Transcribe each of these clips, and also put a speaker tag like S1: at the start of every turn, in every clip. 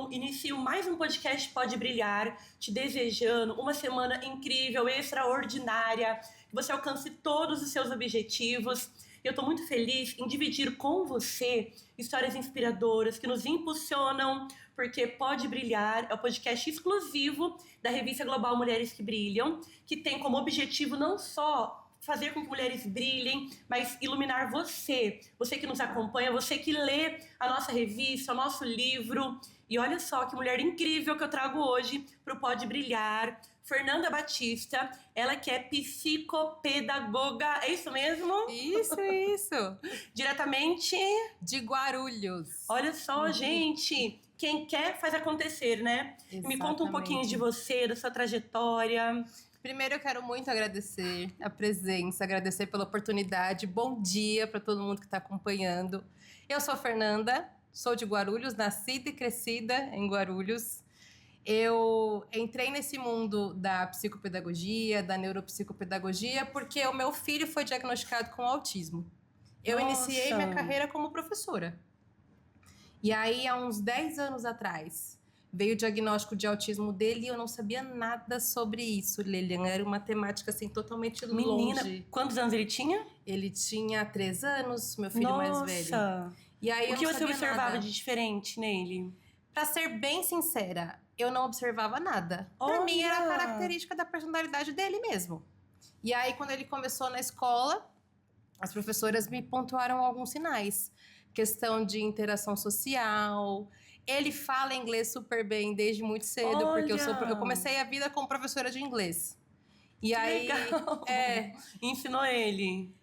S1: então inicio mais um podcast Pode Brilhar, te desejando uma semana incrível, extraordinária, que você alcance todos os seus objetivos. Eu estou muito feliz em dividir com você histórias inspiradoras que nos impulsionam, porque Pode Brilhar é o podcast exclusivo da revista Global Mulheres que Brilham, que tem como objetivo não só fazer com que mulheres brilhem, mas iluminar você que nos acompanha, você que lê a nossa revista, o nosso livro. E olha só que mulher incrível que eu trago hoje para o Pode Brilhar, Fernanda Batista, ela que é psicopedagoga, é isso mesmo?
S2: Isso.
S1: Diretamente
S2: de Guarulhos.
S1: Olha só, gente, quem quer faz acontecer, né?
S2: Exatamente.
S1: Me conta um pouquinho de você, da sua trajetória.
S2: Primeiro eu quero muito agradecer a presença, agradecer pela oportunidade. Bom dia para todo mundo que está acompanhando. Eu sou a Fernanda, sou de Guarulhos, nascida e crescida em Guarulhos. Eu entrei nesse mundo da psicopedagogia, da neuropsicopedagogia, porque o meu filho foi diagnosticado com autismo. Eu iniciei minha carreira como professora. E aí, há uns 10 anos atrás, veio o diagnóstico de autismo dele e eu não sabia nada sobre isso, Lilian. Era uma temática, assim, totalmente
S1: Menina,
S2: longe.
S1: Quantos anos ele tinha?
S2: Ele tinha 3 anos, meu filho mais velho.
S1: E aí, o que você observava de diferente nele?
S2: Pra ser bem sincera, eu não observava nada. Pra mim, era a característica da personalidade dele mesmo. E aí, quando ele começou na escola, as professoras me pontuaram alguns sinais. Questão de interação social. Ele fala inglês super bem desde muito cedo, porque eu comecei a vida como professora de inglês. E
S1: que
S2: aí,
S1: legal. Ensinou ele.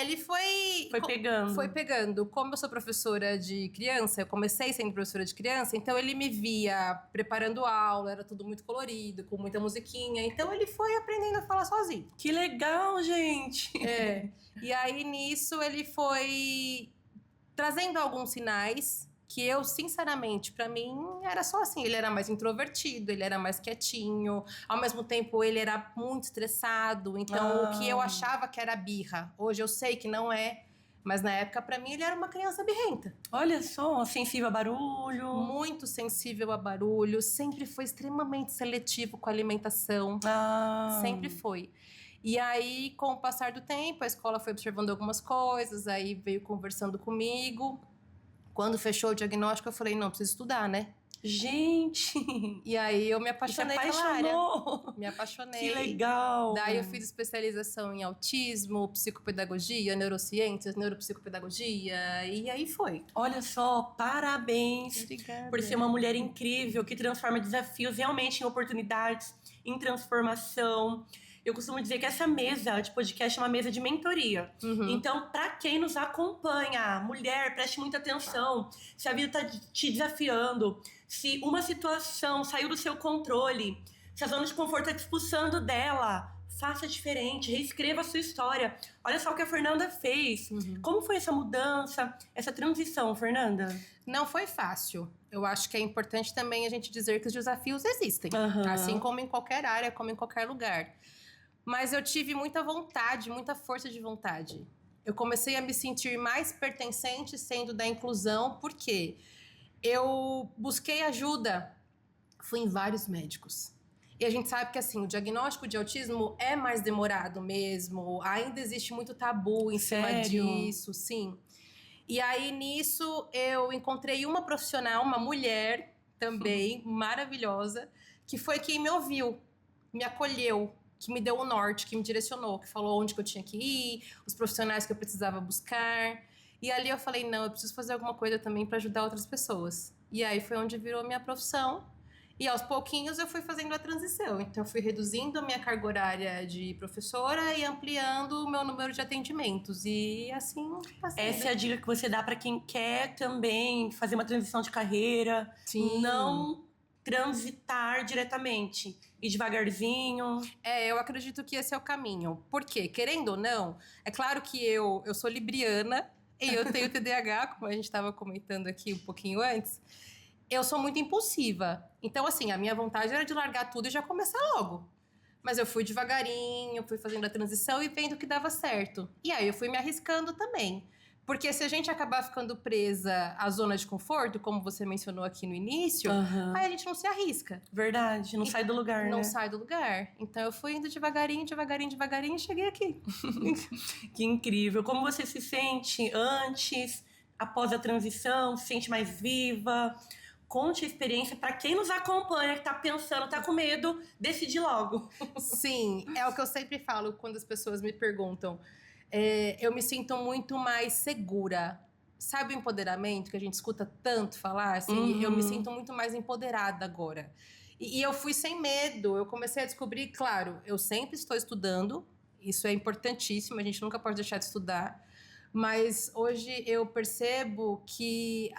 S2: Ele foi
S1: pegando.
S2: Foi pegando. Como eu sou professora de criança, eu comecei sendo professora de criança, então ele me via preparando aula, era tudo muito colorido, com muita musiquinha. Então ele foi aprendendo a falar sozinho.
S1: Que legal, gente!
S2: E aí nisso ele foi trazendo alguns sinais que eu, sinceramente, pra mim, era só assim. Ele era mais introvertido, ele era mais quietinho. Ao mesmo tempo, ele era muito estressado. Então, o que eu achava que era birra, hoje eu sei que não é. Mas na época, pra mim, ele era uma criança birrenta.
S1: Olha só, sensível a barulho.
S2: Muito sensível a barulho. Sempre foi extremamente seletivo com a alimentação. Sempre foi. E aí, com o passar do tempo, a escola foi observando algumas coisas, aí veio conversando comigo. Quando fechou o diagnóstico, eu falei, não, preciso estudar, né?
S1: Gente!
S2: E aí eu me apaixonei pela área. Me apaixonei.
S1: Que legal!
S2: Daí eu fiz especialização em autismo, psicopedagogia, neurociências, neuropsicopedagogia, e aí foi.
S1: Olha só, parabéns.
S2: Obrigada.
S1: Por ser uma mulher incrível, que transforma desafios realmente em oportunidades, em transformação. Eu costumo dizer que essa mesa de podcast é uma mesa de mentoria. Então, para quem nos acompanha, mulher, preste muita atenção. Se a vida está te desafiando, se uma situação saiu do seu controle, se a zona de conforto está te expulsando dela, faça diferente, reescreva a sua história. Olha só o que a Fernanda fez. Como foi essa mudança, essa transição, Fernanda?
S2: Não foi fácil. Eu acho que é importante também a gente dizer que os desafios existem. Assim como em qualquer área, como em qualquer lugar. Mas eu tive muita vontade, muita força de vontade. Eu comecei a me sentir mais pertencente sendo da inclusão, porque eu busquei ajuda. Fui em vários médicos. E a gente sabe que assim, o diagnóstico de autismo é mais demorado mesmo. Ainda existe muito tabu em cima disso, sim. E aí, nisso, eu encontrei uma profissional, uma mulher também, maravilhosa, que foi quem me ouviu, me acolheu, que me deu o norte, que me direcionou, que falou onde que eu tinha que ir, os profissionais que eu precisava buscar. E ali eu falei, não, eu preciso fazer alguma coisa também para ajudar outras pessoas. E aí foi onde virou minha profissão. E aos pouquinhos eu fui fazendo a transição. Então eu fui reduzindo a minha carga horária de professora e ampliando o meu número de atendimentos. E assim passei.
S1: Essa é a dica que você dá para quem quer também fazer uma transição de carreira.
S2: Sim.
S1: Não transitar diretamente. E devagarzinho.
S2: Eu acredito que esse é o caminho. Por quê? Querendo ou não, é claro que eu sou libriana e eu tenho TDAH, como a gente estava comentando aqui um pouquinho antes. Eu sou muito impulsiva. Então, assim, a minha vontade era de largar tudo e já começar logo. Mas eu fui devagarinho, fui fazendo a transição e vendo que dava certo. E aí eu fui me arriscando também. Porque se a gente acabar ficando presa à zona de conforto, como você mencionou aqui no início, aí a gente não se arrisca.
S1: Verdade, não sai do lugar, né?
S2: Não sai do lugar. Então eu fui indo devagarinho e cheguei aqui.
S1: Que incrível. Como você se sente antes, após a transição? Se sente mais viva? Conte a experiência para quem nos acompanha, que tá pensando, tá com medo, decide logo.
S2: Sim, é o que eu sempre falo quando as pessoas me perguntam. Eu me sinto muito mais segura. Sabe o empoderamento que a gente escuta tanto falar? Assim, eu me sinto muito mais empoderada agora. E eu fui sem medo. Eu comecei a descobrir, claro, eu sempre estou estudando. Isso é importantíssimo, a gente nunca pode deixar de estudar. Mas hoje eu percebo que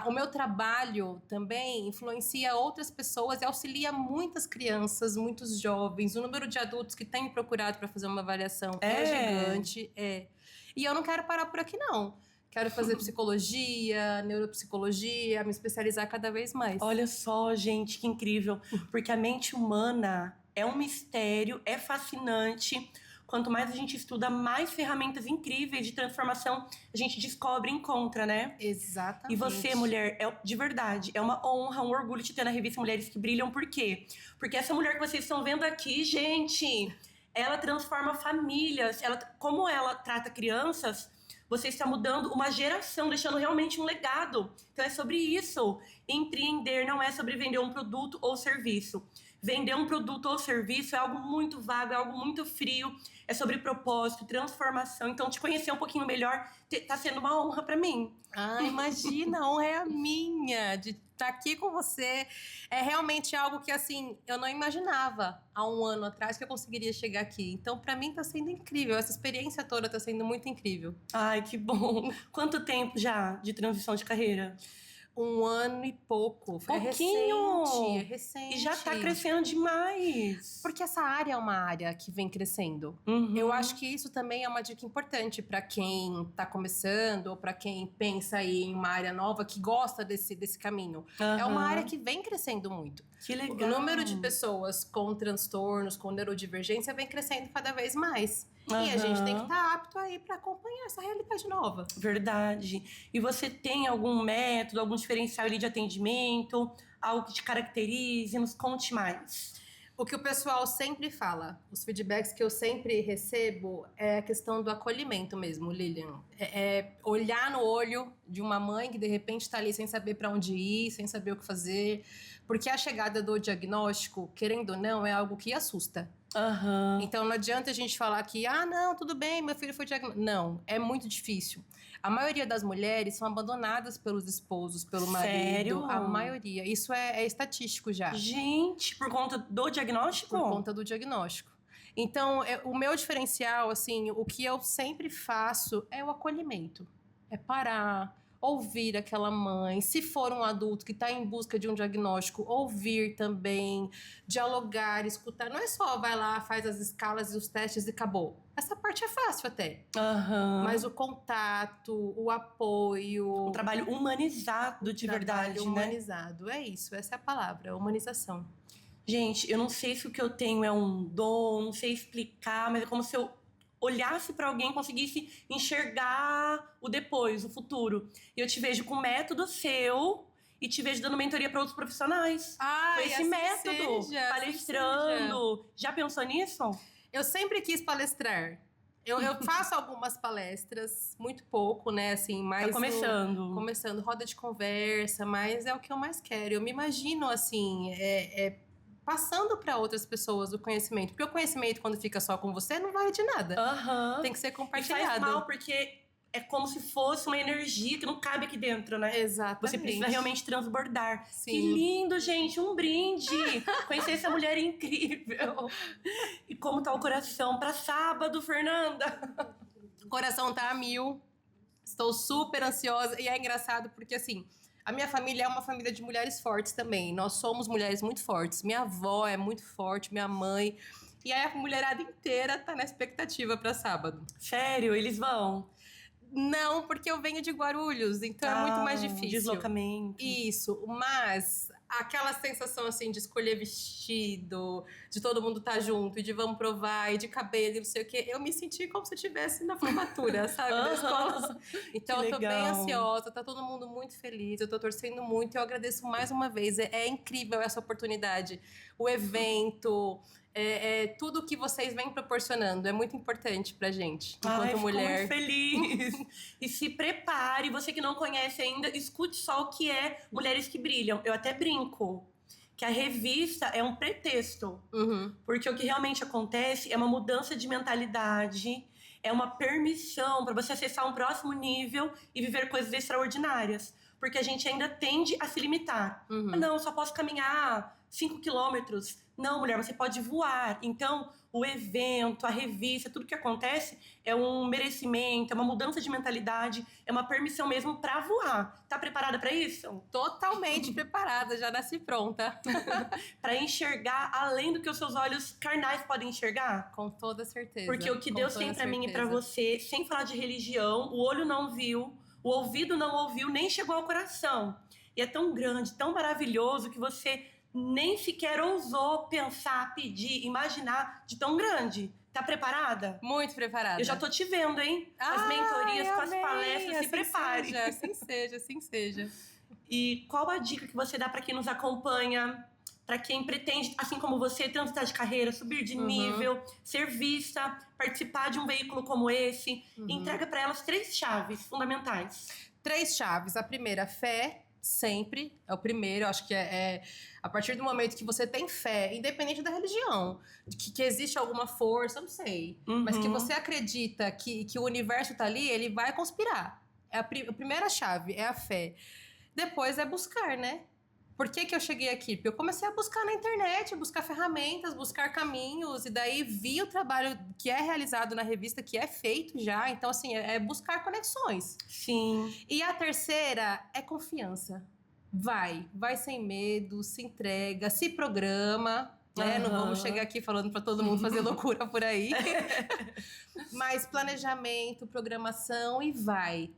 S2: o meu trabalho também influencia outras pessoas e auxilia muitas crianças, muitos jovens. O número de adultos que têm me procurado para fazer uma avaliação é gigante. E eu não quero parar por aqui, não. Quero fazer psicologia, neuropsicologia, me especializar cada vez mais.
S1: Olha só, gente, que incrível. Porque a mente humana é um mistério, é fascinante. Quanto mais a gente estuda, mais ferramentas incríveis de transformação a gente descobre e encontra, né?
S2: Exatamente.
S1: E você, mulher, de verdade, é uma honra, um orgulho te ter na revista Mulheres que Brilham. Por quê? Porque essa mulher que vocês estão vendo aqui, gente, ela transforma famílias. Como ela trata crianças, você está mudando uma geração, deixando realmente um legado. Então é sobre isso. Empreender não é sobre vender um produto ou serviço. Vender um produto ou serviço é algo muito vago, é algo muito frio. É sobre propósito, transformação. Então, te conhecer um pouquinho melhor tá sendo uma honra para mim.
S2: Ah, imagina, a honra é a minha de estar aqui com você. É realmente algo que, assim, eu não imaginava há um ano atrás que eu conseguiria chegar aqui. Então, para mim, tá sendo incrível. Essa experiência toda tá sendo muito incrível.
S1: Ai, que bom. Quanto tempo já de transição de carreira?
S2: 1 ano e pouco. Foi
S1: Pouquinho!
S2: recente.
S1: E já tá crescendo demais.
S2: Porque essa área é uma área que vem crescendo. Eu acho que isso também é uma dica importante para quem tá começando ou para quem pensa aí em uma área nova que gosta desse caminho. É uma área que vem crescendo muito.
S1: Que legal.
S2: O número de pessoas com transtornos, com neurodivergência vem crescendo cada vez mais. E a gente tem que estar apto aí para acompanhar essa realidade nova.
S1: Verdade. E você tem algum método, algum diferencial ali de atendimento? Algo que te caracterize? Nos conte mais.
S2: O que o pessoal sempre fala, os feedbacks que eu sempre recebo é a questão do acolhimento mesmo, Lilian. É olhar no olho de uma mãe que de repente está ali sem saber para onde ir, sem saber o que fazer. Porque a chegada do diagnóstico, querendo ou não, é algo que assusta. Então não adianta a gente falar que, não, tudo bem, meu filho foi diagnosticado. Não, é muito difícil. A maioria das mulheres são abandonadas pelos esposos, pelo marido.
S1: Sério?
S2: A maioria. Isso é estatístico já.
S1: Gente, por conta do diagnóstico?
S2: Por conta do diagnóstico. Então, o meu diferencial, assim, o que eu sempre faço é o acolhimento. É parar, ouvir aquela mãe. Se for um adulto que está em busca de um diagnóstico, ouvir também, dialogar, escutar. Não é só vai lá, faz as escalas e os testes e acabou. Essa parte é fácil até. Mas o contato, o apoio...
S1: Um trabalho humanizado de verdade, né?
S2: Humanizado, é isso. Essa é a palavra, humanização.
S1: Gente, eu não sei se o que eu tenho é um dom, não sei explicar, mas é como se eu olhasse para alguém e conseguisse enxergar o depois, o futuro. E eu te vejo com um método seu e te vejo dando mentoria para outros profissionais. Com esse
S2: assim
S1: método,
S2: seja,
S1: palestrando.
S2: Assim
S1: Já pensou nisso?
S2: Eu sempre quis palestrar. Eu faço algumas palestras, muito pouco, né? Assim, mais
S1: tá começando.
S2: Começando, roda de conversa, mas é o que eu mais quero. Eu me imagino, assim, passando para outras pessoas o conhecimento. Porque o conhecimento, quando fica só com você, não vale de nada. Tem que ser compartilhado.
S1: E faz mal, porque é como se fosse uma energia que não cabe aqui dentro, né?
S2: Exatamente.
S1: Você precisa realmente transbordar.
S2: Sim.
S1: Que lindo, gente! Um brinde! Conhecer essa mulher incrível! E como tá o coração para sábado, Fernanda?
S2: O coração tá a 1000. Estou super ansiosa. E é engraçado porque, assim... A minha família é uma família de mulheres fortes também. Nós somos mulheres muito fortes. Minha avó é muito forte, minha mãe. E aí a mulherada inteira tá na expectativa para sábado.
S1: Sério? Eles vão?
S2: Não, porque eu venho de Guarulhos, então é muito mais difícil.
S1: Deslocamento.
S2: Isso, mas aquela sensação, assim, de escolher vestido, de todo mundo estar junto, e de vamos provar, e de cabelo, e não sei o quê. Eu me senti como se eu estivesse na formatura, sabe? Da escola. Então, eu tô bem ansiosa, tá todo mundo muito feliz, eu tô torcendo muito, eu agradeço mais uma vez. É incrível essa oportunidade. O evento, tudo que vocês vêm proporcionando é muito importante pra gente, enquanto mulher.
S1: Fico muito feliz. E se prepare, você que não conhece ainda, escute só o que é Mulheres que Brilham. Eu até brinco que a revista é um pretexto. Porque o que realmente acontece é uma mudança de mentalidade, é uma permissão para você acessar um próximo nível e viver coisas extraordinárias. Porque a gente ainda tende a se limitar. Ah, não, eu só posso caminhar 5 quilômetros. Não, mulher, você pode voar. Então, o evento, a revista, tudo que acontece é um merecimento, é uma mudança de mentalidade, é uma permissão mesmo para voar. Tá preparada para isso?
S2: Totalmente preparada, já nasci pronta.
S1: Para enxergar além do que os seus olhos carnais podem enxergar?
S2: Com toda certeza.
S1: Porque o que Deus tem para mim e para você, sem falar de religião, o olho não viu, o ouvido não ouviu, nem chegou ao coração. E é tão grande, tão maravilhoso que você nem sequer ousou pensar, pedir, imaginar de tão grande. Tá preparada?
S2: Muito preparada.
S1: Eu já tô te vendo, hein? As mentorias, com as palestras,
S2: assim
S1: se prepare.
S2: Assim seja, assim seja.
S1: E qual a dica que você dá para quem nos acompanha, para quem pretende, assim como você, transitar de carreira, subir de nível, ser vista, participar de um veículo como esse? Entrega para elas 3 chaves fundamentais.
S2: 3 chaves. A primeira, fé. Sempre, é o primeiro. Eu acho que a partir do momento que você tem fé, independente da religião, que existe alguma força, não sei, mas que você acredita que o universo tá ali, ele vai conspirar. A primeira chave é a fé. Depois é buscar, né? Por que eu cheguei aqui? Porque eu comecei a buscar na internet, buscar ferramentas, buscar caminhos, e daí vi o trabalho que é realizado na revista, que é feito já. Então, assim, é buscar conexões.
S1: Sim.
S2: E a terceira é confiança. Vai sem medo, se entrega, se programa, né? Não vamos chegar aqui falando para todo mundo fazer loucura por aí. Mas planejamento, programação e vai,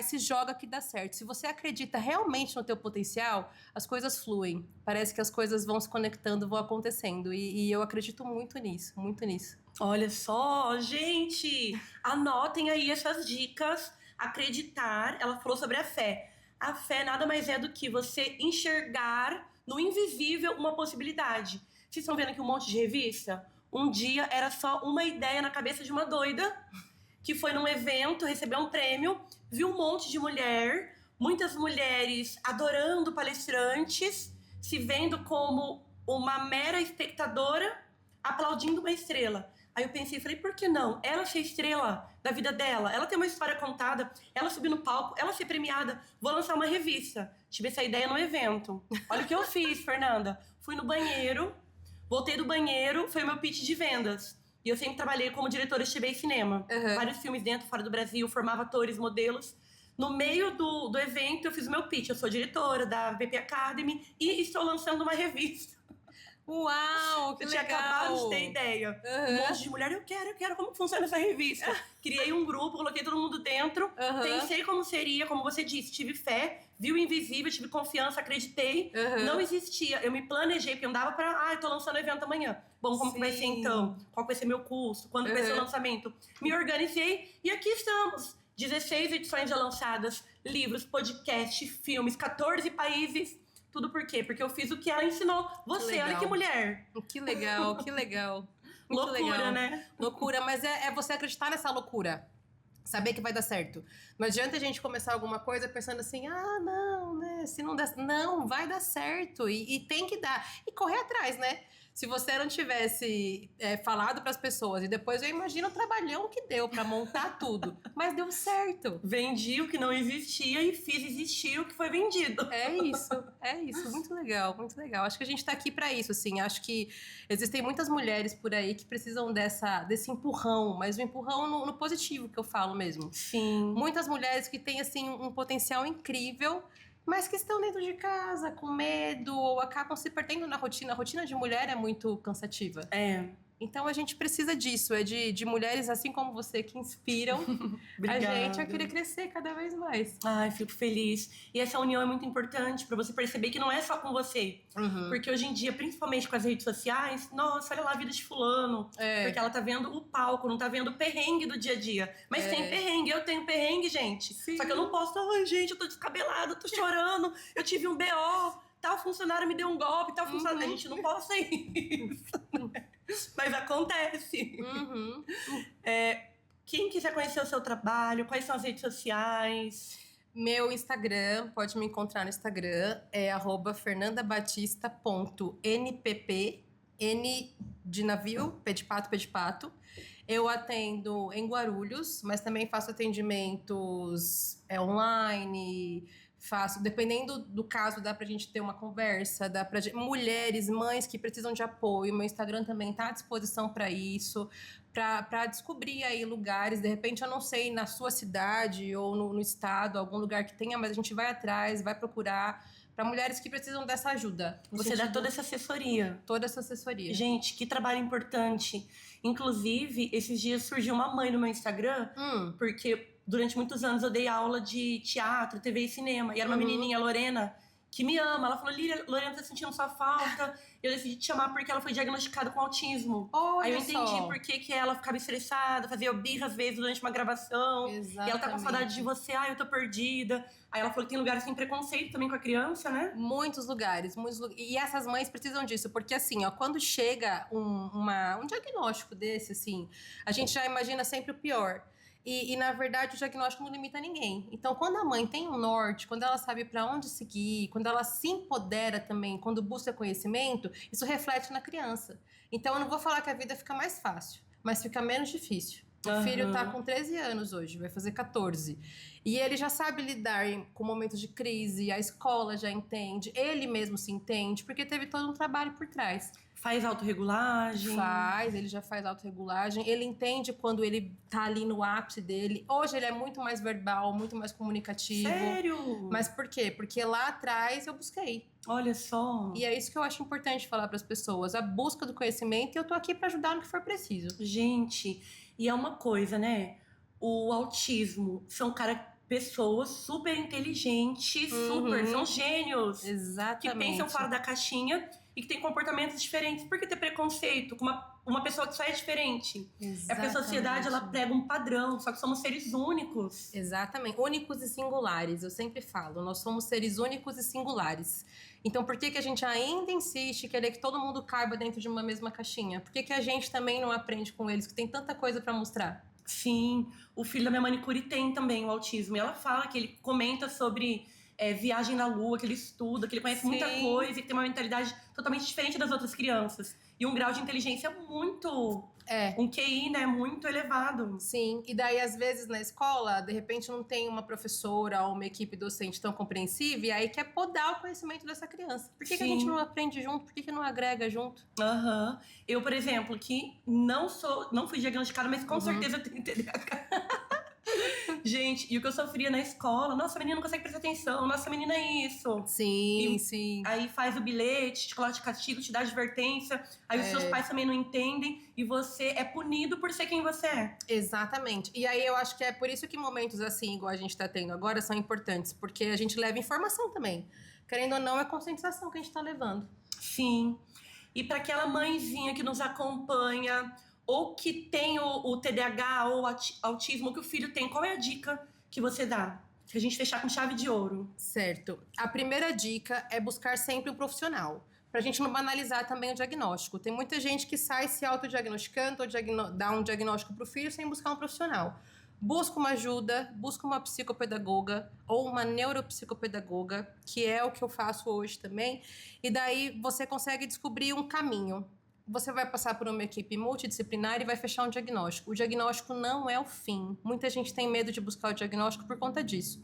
S2: se joga que dá certo. Se você acredita realmente no teu potencial, as coisas fluem. Parece que as coisas vão se conectando, vão acontecendo. E eu acredito muito nisso, muito nisso.
S1: Olha só, gente! Anotem aí essas dicas. Acreditar, ela falou sobre a fé. A fé nada mais é do que você enxergar no invisível uma possibilidade. Vocês estão vendo aqui um monte de revista? Um dia era só uma ideia na cabeça de uma doida que foi num evento, recebeu um prêmio, viu um monte de mulher, muitas mulheres adorando palestrantes, se vendo como uma mera espectadora, aplaudindo uma estrela. Aí eu pensei, falei, por que não? Ela ser estrela da vida dela, ela tem uma história contada, ela subir no palco, ela ser premiada, vou lançar uma revista. Tive essa ideia no evento. Olha o que eu fiz, Fernanda. Fui no banheiro, voltei do banheiro, foi o meu pitch de vendas. E eu sempre trabalhei como diretora de TV e cinema. Vários filmes dentro, fora do Brasil, formava atores, modelos. No meio do evento, eu fiz o meu pitch. Eu sou diretora da VP Academy e estou lançando uma revista.
S2: Uau, que legal! Eu tinha acabado
S1: de ter ideia. Um monte de mulher, eu quero. Como que funciona essa revista? Criei um grupo, coloquei todo mundo dentro. Pensei como seria, como você disse. Tive fé, vi o invisível, tive confiança, acreditei. Não existia. Eu me planejei, porque não dava pra... eu tô lançando evento amanhã. Bom, como que vai ser então? Qual vai ser meu custo? Quando vai ser o lançamento? Me organizei e aqui estamos. 16 edições já lançadas, livros, podcast, filmes, 14 países. Tudo por quê? Porque eu fiz o que ela ensinou. Você, olha que mulher.
S2: Que legal, que legal.
S1: Muito loucura, legal. Né?
S2: Loucura, mas é você acreditar nessa loucura. Saber que vai dar certo. Não adianta a gente começar alguma coisa pensando assim, não, né? Se não der... Não, vai dar certo. E tem que dar. E correr atrás, né? Se você não tivesse falado para as pessoas, e depois eu imagino o trabalhão que deu para montar tudo, mas deu certo.
S1: Vendi o que não existia e fiz existir o que foi vendido.
S2: É isso, muito legal, muito legal. Acho que a gente tá aqui para isso, assim, acho que existem muitas mulheres por aí que precisam desse empurrão, mas um empurrão no positivo que eu falo mesmo.
S1: Sim.
S2: Muitas mulheres que têm, assim, um potencial incrível, mas que estão dentro de casa, com medo, ou acabam se perdendo na rotina. A rotina de mulher é muito cansativa. Então a gente precisa disso, de mulheres assim como você que inspiram a gente a querer crescer cada vez mais.
S1: Ai, fico feliz. E essa união é muito importante pra você perceber que não é só com você. Porque hoje em dia, principalmente com as redes sociais, nossa, olha lá a vida de fulano. Porque ela tá vendo o palco, não tá vendo o perrengue do dia a dia. Mas tem perrengue, eu tenho perrengue, gente. Sim. Só que eu não posso, ai, gente, eu tô descabelada, tô chorando, eu tive um BO, tal funcionário me deu um golpe, tal funcionário... A gente não pode ser isso. Mas acontece. Quem quiser conhecer o seu trabalho, quais são as redes sociais?
S2: Meu Instagram, pode me encontrar no Instagram, é @fernandabatista.npp, N de navio, P de pato. Eu atendo em Guarulhos, mas também faço atendimentos online, dependendo do caso, dá pra gente ter uma conversa, mulheres, mães que precisam de apoio, meu Instagram também tá à disposição para isso, para descobrir aí lugares, de repente eu não sei, na sua cidade ou no estado, algum lugar que tenha, mas a gente vai atrás, vai procurar, para mulheres que precisam dessa ajuda.
S1: Você dá toda essa assessoria.
S2: Toda essa assessoria.
S1: Gente, que trabalho importante. Inclusive, esses dias surgiu uma mãe no meu Instagram, porque durante muitos anos eu dei aula de teatro, TV e cinema. E era uma menininha, Lorena, que me ama. Ela falou, Lorena, tá sentindo sua falta. Eu decidi te chamar porque ela foi diagnosticada com autismo. Aí eu entendi por que ela ficava estressada, fazia birra às vezes durante uma gravação.
S2: Exatamente.
S1: E ela tá com saudade de você, eu tô perdida. Aí ela falou que tem lugares sem preconceito também com a criança, né?
S2: Muitos lugares. E essas mães precisam disso, porque assim, ó, quando chega um diagnóstico desse, assim, a gente já imagina sempre o pior. E, na verdade, o diagnóstico não limita ninguém. Então, quando a mãe tem um norte, quando ela sabe para onde seguir, quando ela se empodera também, quando busca conhecimento, isso reflete na criança. Então, eu não vou falar que a vida fica mais fácil, mas fica menos difícil. O filho tá com 13 anos hoje, vai fazer 14. E ele já sabe lidar com momentos de crise, a escola já entende, ele mesmo se entende, porque teve todo um trabalho por trás.
S1: Faz autorregulagem?
S2: Ele já faz autorregulagem. Ele entende quando ele tá ali no ápice dele. Hoje ele é muito mais verbal, muito mais comunicativo.
S1: Sério?
S2: Mas por quê? Porque lá atrás eu busquei.
S1: Olha só.
S2: E é isso que eu acho importante falar para as pessoas. A busca do conhecimento, e eu tô aqui para ajudar no que for preciso.
S1: Gente, e é uma coisa, né? O autismo são pessoas super inteligentes, são gênios.
S2: Exatamente.
S1: Que pensam fora da caixinha e que têm comportamentos diferentes. Por que ter preconceito com uma pessoa que só é diferente?
S2: Exatamente.
S1: É porque a sociedade, ela prega um padrão, só que somos seres únicos.
S2: Exatamente. Únicos e singulares, eu sempre falo. Nós somos seres únicos e singulares. Então, por que a gente ainda insiste em querer que todo mundo caiba dentro de uma mesma caixinha? Por que a gente também não aprende com eles, que tem tanta coisa para mostrar?
S1: Sim, o filho da minha manicure tem também o autismo. E ela fala que ele comenta sobre viagem na lua, que ele estuda, que ele conhece muita coisa e que tem uma mentalidade totalmente diferente das outras crianças. E um grau de inteligência muito... um QI, né, muito elevado.
S2: Sim, e daí às vezes na escola, de repente não tem uma professora ou uma equipe docente tão compreensiva e aí quer podar o conhecimento dessa criança. Por que a gente não aprende junto? Por que não agrega junto?
S1: Eu, por exemplo, que não fui diagnosticada, mas com certeza tenho TDAH. Gente, e o que eu sofria na escola, nossa, a menina não consegue prestar atenção, nossa, a menina é isso.
S2: Sim.
S1: Aí faz o bilhete, te coloca de castigo, te dá advertência, aí os seus pais também não entendem e você é punido por ser quem você é.
S2: Exatamente. E aí eu acho que é por isso que momentos assim, igual a gente tá tendo agora, são importantes, porque a gente leva informação também. Querendo ou não, é conscientização que a gente tá levando.
S1: Sim. E para aquela mãezinha que nos acompanha... ou que tem o TDAH ou autismo que o filho tem, qual é a dica que você dá? Pra gente fechar com chave de ouro.
S2: Certo. A primeira dica é buscar sempre um profissional. Pra gente não banalizar também o diagnóstico. Tem muita gente que sai se autodiagnosticando ou dá um diagnóstico pro filho sem buscar um profissional. Busca uma ajuda, busca uma psicopedagoga ou uma neuropsicopedagoga, que é o que eu faço hoje também. E daí você consegue descobrir um caminho. Você vai passar por uma equipe multidisciplinar e vai fechar um diagnóstico. O diagnóstico não é o fim. Muita gente tem medo de buscar o diagnóstico por conta disso.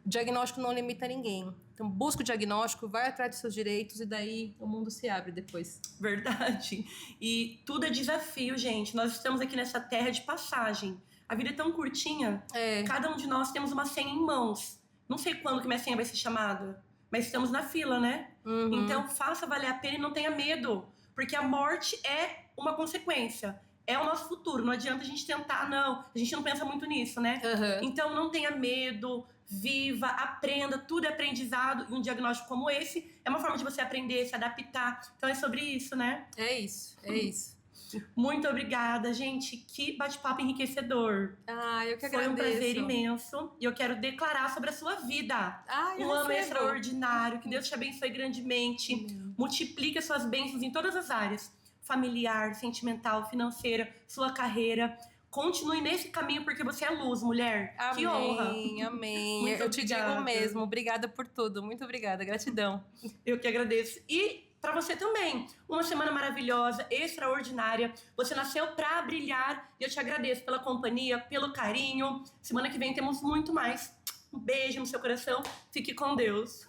S2: O diagnóstico não limita ninguém. Então, busca o diagnóstico, vai atrás dos seus direitos e daí o mundo se abre depois.
S1: Verdade. E tudo é desafio, gente. Nós estamos aqui nessa terra de passagem. A vida é tão curtinha. Cada um de nós temos uma senha em mãos. Não sei quando que minha senha vai ser chamada, mas estamos na fila, né? Então, faça valer a pena e não tenha medo. Porque a morte é uma consequência. É o nosso futuro. Não adianta a gente tentar, não. A gente não pensa muito nisso, né? Então, não tenha medo, viva, aprenda. Tudo é aprendizado. E um diagnóstico como esse é uma forma de você aprender, se adaptar. Então, é sobre isso, né?
S2: É isso, é isso.
S1: Muito obrigada, gente. Que bate-papo enriquecedor.
S2: Eu que agradeço.
S1: Foi um prazer imenso. E eu quero declarar sobre a sua vida. Um ano extraordinário. Que Deus te abençoe grandemente. Multiplique as suas bênçãos em todas as áreas. Familiar, sentimental, financeira, sua carreira. Continue nesse caminho porque você é luz, mulher.
S2: Amém,
S1: que honra.
S2: Amém. Eu te digo mesmo. Obrigada por tudo. Muito obrigada. Gratidão.
S1: Eu que agradeço. E para você também, uma semana maravilhosa, extraordinária. Você nasceu para brilhar e eu te agradeço pela companhia, pelo carinho. Semana que vem temos muito mais. Um beijo no seu coração. Fique com Deus.